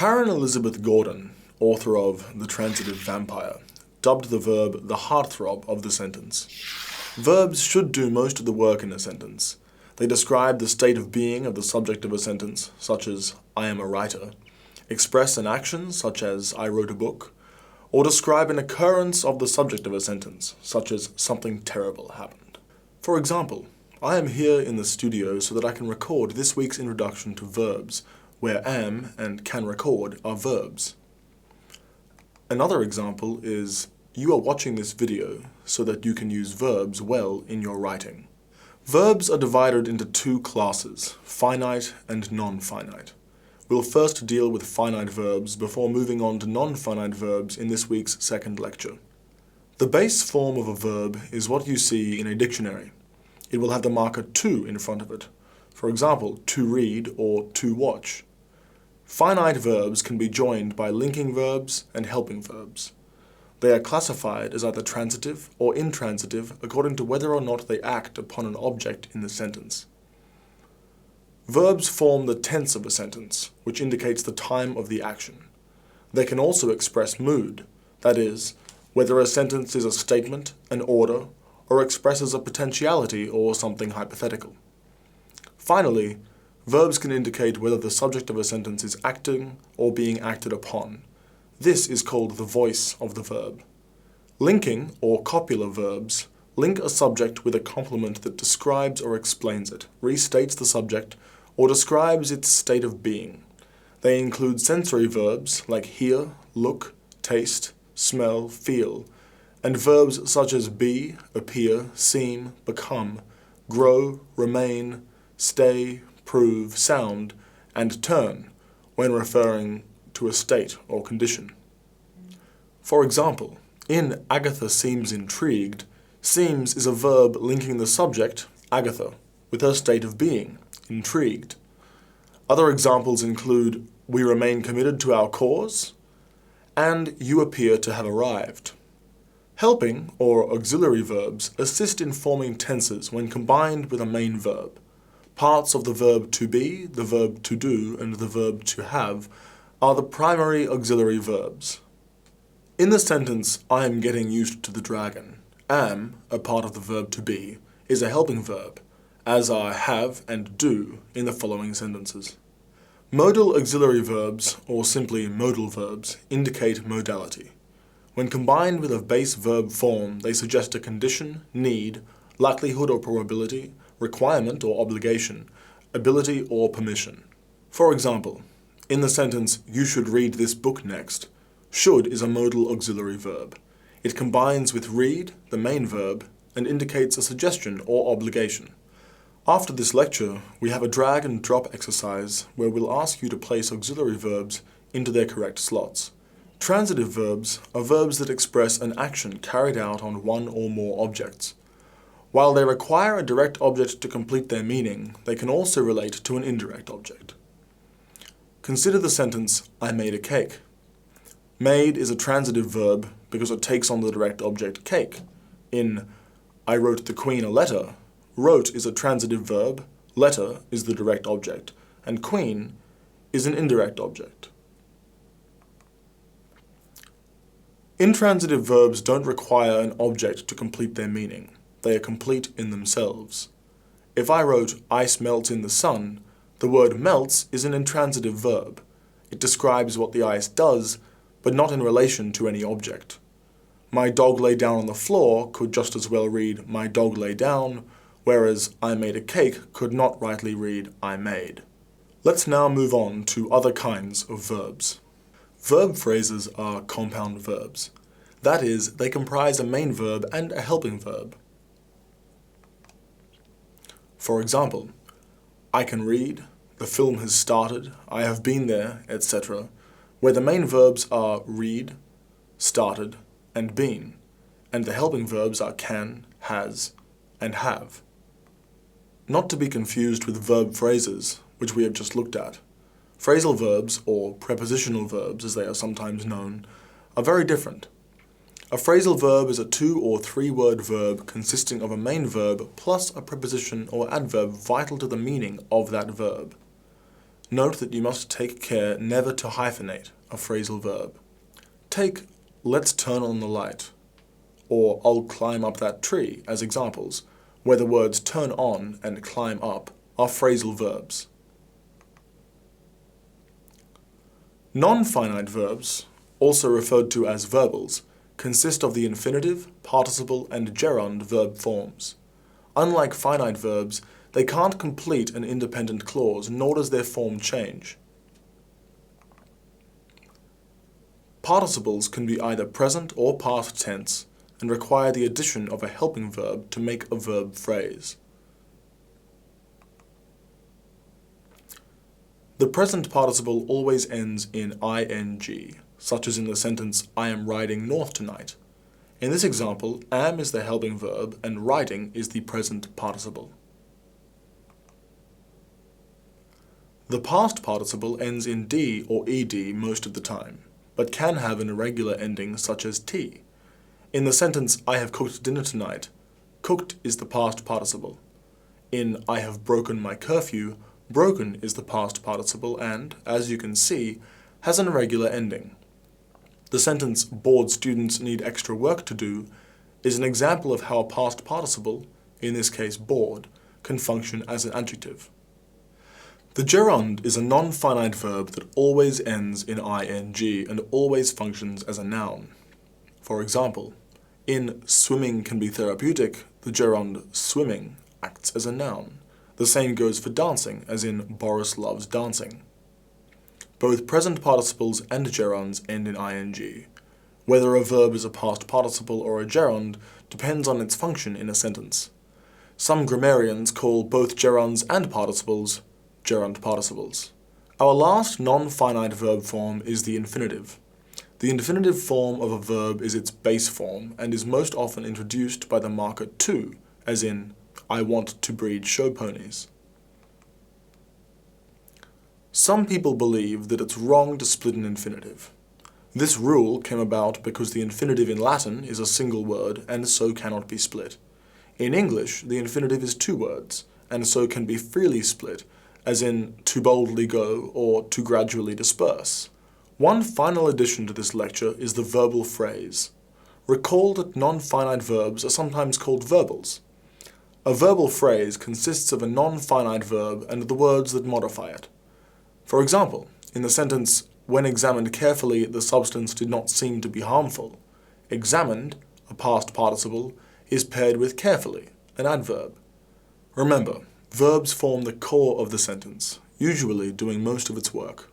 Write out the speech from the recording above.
Karen Elizabeth Gordon, author of The Transitive Vampire, dubbed the verb the heartthrob of the sentence. Verbs should do most of the work in a sentence. They describe the state of being of the subject of a sentence, such as I am a writer, express an action, such as I wrote a book, or describe an occurrence of the subject of a sentence, such as something terrible happened. For example, I am here in the studio so that I can record this week's introduction to verbs, where am and can record are verbs. Another example is, you are watching this video so that you can use verbs well in your writing. Verbs are divided into two classes, finite and non-finite. We'll first deal with finite verbs before moving on to non-finite verbs in this week's second lecture. The base form of a verb is what you see in a dictionary. It will have the marker to in front of it. For example, to read or to watch. Finite verbs can be joined by linking verbs and helping verbs. They are classified as either transitive or intransitive according to whether or not they act upon an object in the sentence. Verbs form the tense of a sentence, which indicates the time of the action. They can also express mood, that is, whether a sentence is a statement, an order, or expresses a potentiality or something hypothetical. Finally, verbs can indicate whether the subject of a sentence is acting or being acted upon. This is called the voice of the verb. Linking, or copular verbs, link a subject with a complement that describes or explains it, restates the subject, or describes its state of being. They include sensory verbs like hear, look, taste, smell, feel, and verbs such as be, appear, seem, become, grow, remain, stay, prove, sound, and turn when referring to a state or condition. For example, in Agatha seems intrigued, seems is a verb linking the subject, Agatha, with her state of being, intrigued. Other examples include we remain committed to our cause and you appear to have arrived. Helping, or auxiliary verbs, assist in forming tenses when combined with a main verb. Parts of the verb to be, the verb to do, and the verb to have are the primary auxiliary verbs. In the sentence, I am getting used to the dragon, am, a part of the verb to be, is a helping verb, as are have and do in the following sentences. Modal auxiliary verbs, or simply modal verbs, indicate modality. When combined with a base verb form, they suggest a condition, need, likelihood or probability, requirement or obligation, ability or permission. For example, in the sentence, you should read this book next, should is a modal auxiliary verb. It combines with read, the main verb, and indicates a suggestion or obligation. After this lecture, we have a drag and drop exercise where we'll ask you to place auxiliary verbs into their correct slots. Transitive verbs are verbs that express an action carried out on one or more objects. While they require a direct object to complete their meaning, they can also relate to an indirect object. Consider the sentence, I made a cake. Made is a transitive verb because it takes on the direct object cake. In I wrote the Queen a letter, wrote is a transitive verb, letter is the direct object, and queen is an indirect object. Intransitive verbs don't require an object to complete their meaning. They are complete in themselves. If I wrote, ice melts in the sun, the word melts is an intransitive verb. It describes what the ice does, but not in relation to any object. My dog lay down on the floor could just as well read, my dog lay down, whereas I made a cake could not rightly read, I made. Let's now move on to other kinds of verbs. Verb phrases are compound verbs. That is, they comprise a main verb and a helping verb. For example, I can read, the film has started, I have been there, etc., where the main verbs are read, started, and been, and the helping verbs are can, has, and have. Not to be confused with verb phrases, which we have just looked at. Phrasal verbs, or prepositional verbs as they are sometimes known, are very different. A phrasal verb is a 2- or 3-word verb consisting of a main verb plus a preposition or adverb vital to the meaning of that verb. Note that you must take care never to hyphenate a phrasal verb. Take "let's turn on the light" or "I'll climb up that tree" as examples, where the words turn on and climb up are phrasal verbs. Non-finite verbs, also referred to as verbals, consist of the infinitive, participle, and gerund verb forms. Unlike finite verbs, they can't complete an independent clause, nor does their form change. Participles can be either present or past tense and require the addition of a helping verb to make a verb phrase. The present participle always ends in ing, such as in the sentence, "I am riding north tonight." In this example, am is the helping verb and riding is the present participle. The past participle ends in d or ed most of the time, but can have an irregular ending such as t. In the sentence, "I have cooked dinner tonight," cooked is the past participle. In "I have broken my curfew," broken is the past participle and, as you can see, has an irregular ending. The sentence, "bored students need extra work to do," is an example of how a past participle, in this case bored, can function as an adjective. The gerund is a non-finite verb that always ends in ing and always functions as a noun. For example, in "swimming can be therapeutic," the gerund "swimming" acts as a noun. The same goes for dancing, as in "Boris loves dancing." Both present participles and gerunds end in ing. Whether a verb is a past participle or a gerund depends on its function in a sentence. Some grammarians call both gerunds and participles gerund participles. Our last non-finite verb form is the infinitive. The infinitive form of a verb is its base form and is most often introduced by the marker to, as in, "I want to breed show ponies." Some people believe that it's wrong to split an infinitive. This rule came about because the infinitive in Latin is a single word and so cannot be split. In English, the infinitive is two words, and so can be freely split, as in "to boldly go" or "to gradually disperse." One final addition to this lecture is the verbal phrase. Recall that non-finite verbs are sometimes called verbals. A verbal phrase consists of a non-finite verb and the words that modify it. For example, in the sentence, "When examined carefully, the substance did not seem to be harmful," examined, a past participle, is paired with carefully, an adverb. Remember, verbs form the core of the sentence, usually doing most of its work.